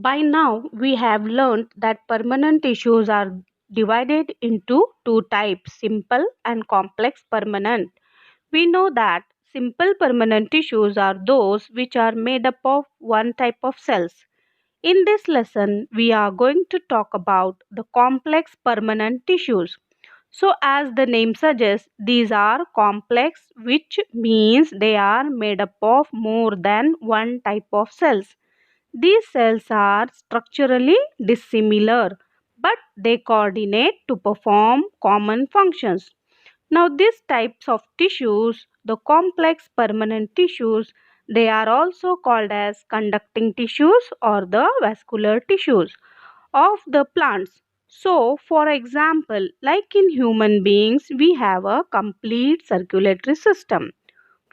By now, we have learned that permanent tissues are divided into two types, simple and complex permanent. We know that simple permanent tissues are those which are made up of one type of cells. In this lesson, we are going to talk about the complex permanent tissues. So, as the name suggests, these are complex, which means they are made up of more than one type of cells. These cells are structurally dissimilar, but they coordinate to perform common functions. Now, these types of tissues, the complex permanent tissues, they are also called as conducting tissues or the vascular tissues of the plants. So, for example, like in human beings, we have a complete circulatory system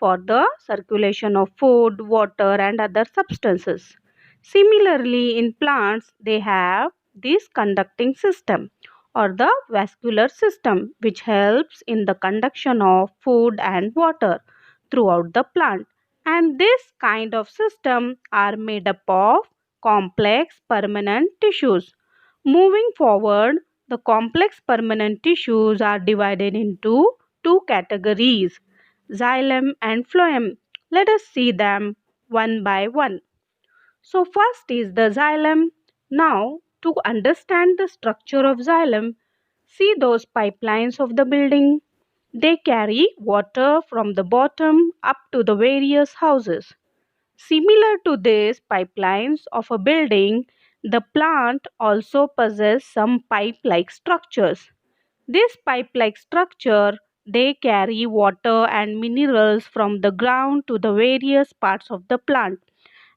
for the circulation of food, water, and other substances. Similarly, in plants, they have this conducting system or the vascular system, which helps in the conduction of food and water throughout the plant. And this kind of system are made up of complex permanent tissues. Moving forward, the complex permanent tissues are divided into two categories, xylem and phloem. Let us see them one by one. So first is the xylem. Now, to understand the structure of xylem, see those pipelines of the building. They carry water from the bottom up to the various houses. Similar to these pipelines of a building, the plant also possesses some pipe-like structures. This pipe-like structure, they carry water and minerals from the ground to the various parts of the plant,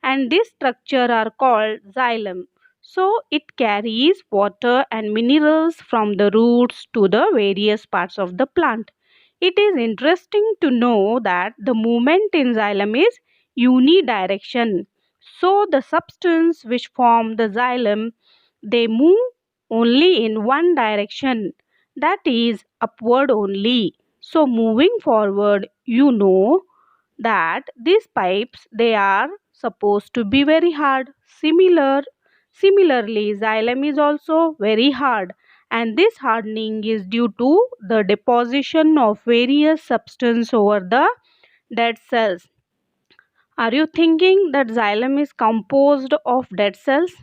and this structure are called xylem. So it carries water and minerals from the roots to the various parts of the plant. It is interesting to know that the movement in xylem is unidirection. So the substance which form the xylem, they move only in one direction, that is upward only. So moving forward, you know that these pipes, they are supposed to be very hard. Similarly, xylem is also very hard, and this hardening is due to the deposition of various substance over the dead cells. Are you thinking that xylem is composed of dead cells?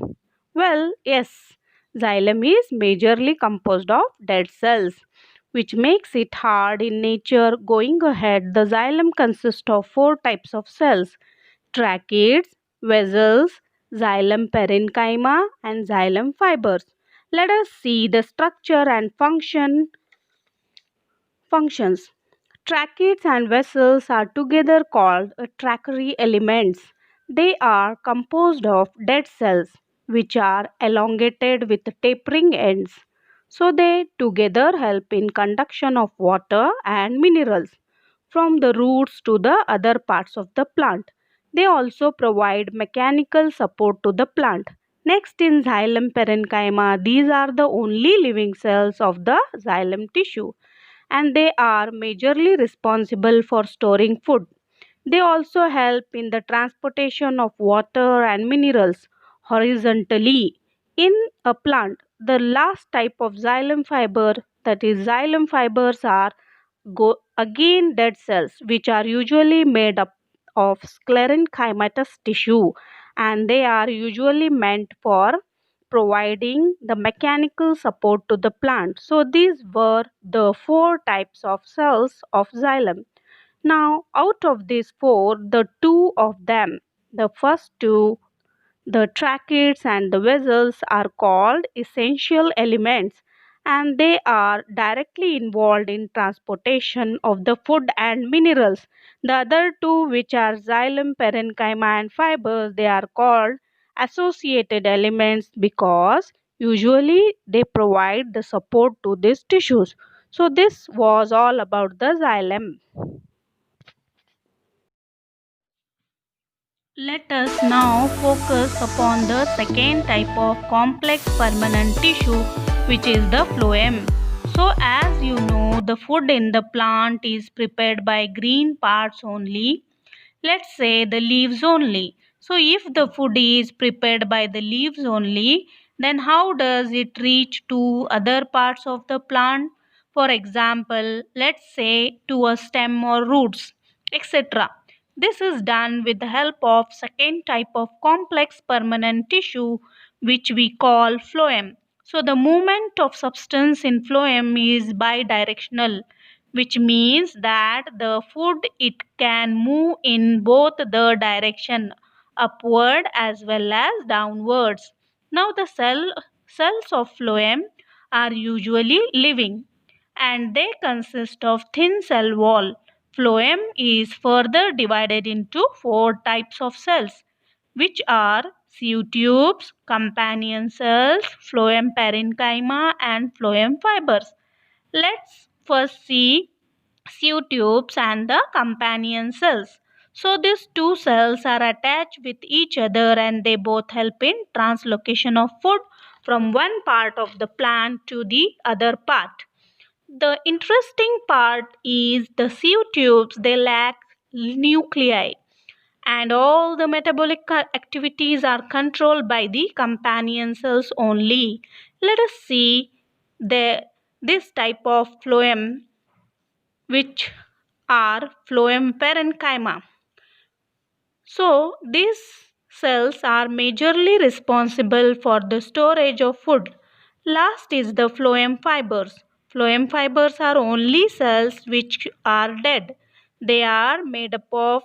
Well, yes, xylem is majorly composed of dead cells, which makes it hard in nature. Going ahead, the xylem consists of four types of cells: tracheids, vessels, xylem parenchyma, and xylem fibers. Let us see the structure and functions. Tracheids and vessels are together called trachary elements. They are composed of dead cells which are elongated with tapering ends. So they together help in conduction of water and minerals from the roots to the other parts of the plant. They also provide mechanical support to the plant. Next in xylem parenchyma, these are the only living cells of the xylem tissue, and they are majorly responsible for storing food. They also help in the transportation of water and minerals horizontally in a plant. The last type of xylem fiber, that is xylem fibers, are again dead cells which are usually made up of sclerenchymatous tissue, and they are usually meant for providing the mechanical support to the plant. So these were the four types of cells of xylem. Now, out of these four, the two of them, the first two, the tracheids and the vessels, are called essential elements, and they are directly involved in transportation of the food and minerals. The other two, which are xylem parenchyma and fibers, they are called associated elements because usually they provide the support to these tissues. So this was all about the xylem. Let us now focus upon the second type of complex permanent tissue, which is the phloem. So as you know, the food in the plant is prepared by green parts only. Let's say the leaves only. So if the food is prepared by the leaves only, then how does it reach to other parts of the plant? For example, let's say to a stem or roots, etc. This is done with the help of second type of complex permanent tissue which we call phloem. So the movement of substance in phloem is bidirectional, which means that the food it can move in both the direction upward as well as downwards. Now the cells of phloem are usually living and they consist of thin cell wall. Phloem is further divided into four types of cells which are sieve tubes, companion cells, phloem parenchyma and phloem fibers. Let's first see sieve tubes and the companion cells. So these two cells are attached with each other and they both help in translocation of food from one part of the plant to the other part. The interesting part is the sieve tubes they lack nuclei and all the metabolic activities are controlled by the companion cells only. Let us see this type of phloem which are phloem parenchyma. So these cells are majorly responsible for the storage of food. Last is the phloem fibers. Phloem fibers are only cells which are dead. They are made up of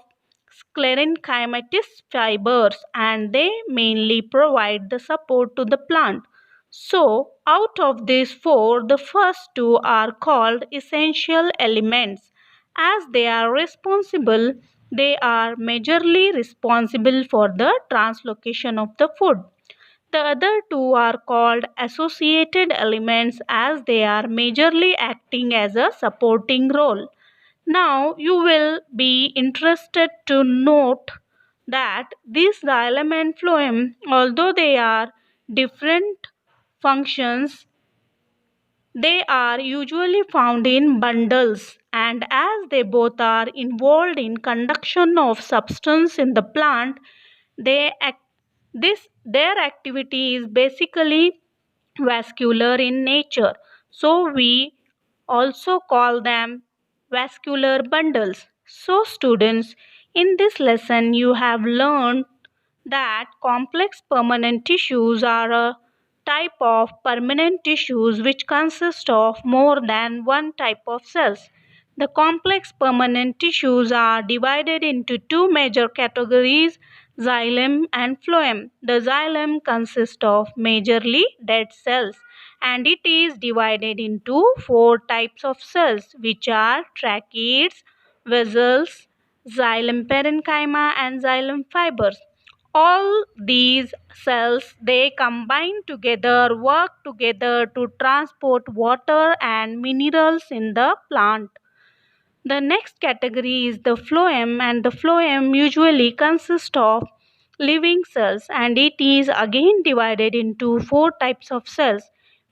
sclerenchymatous fibers and they mainly provide the support to the plant. So, out of these four, the first two are called essential elements as they are majorly responsible for the translocation of the food. The other two are called associated elements as they are majorly acting as a supporting role. Now you will be interested to note that these xylem and phloem, although they are different functions, they are usually found in bundles and as they both are involved in conduction of substance in the plant, they act, their activity is basically vascular in nature. So we also call them vascular bundles. So students, in this lesson you have learned that complex permanent tissues are a type of permanent tissues which consist of more than one type of cells. The complex permanent tissues are divided into two major categories, xylem and phloem. The xylem consists of majorly dead cells and it is divided into four types of cells which are tracheids, vessels, xylem parenchyma and xylem fibers. All these cells they combine together, work together to transport water and minerals in the plant. The next category is the phloem and the phloem usually consists of living cells and it is again divided into four types of cells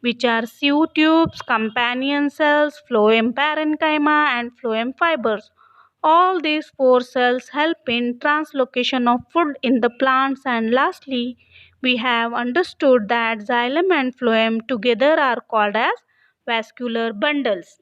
which are sieve tubes, companion cells, phloem parenchyma and phloem fibers. All these four cells help in translocation of food in the plants and lastly we have understood that xylem and phloem together are called as vascular bundles.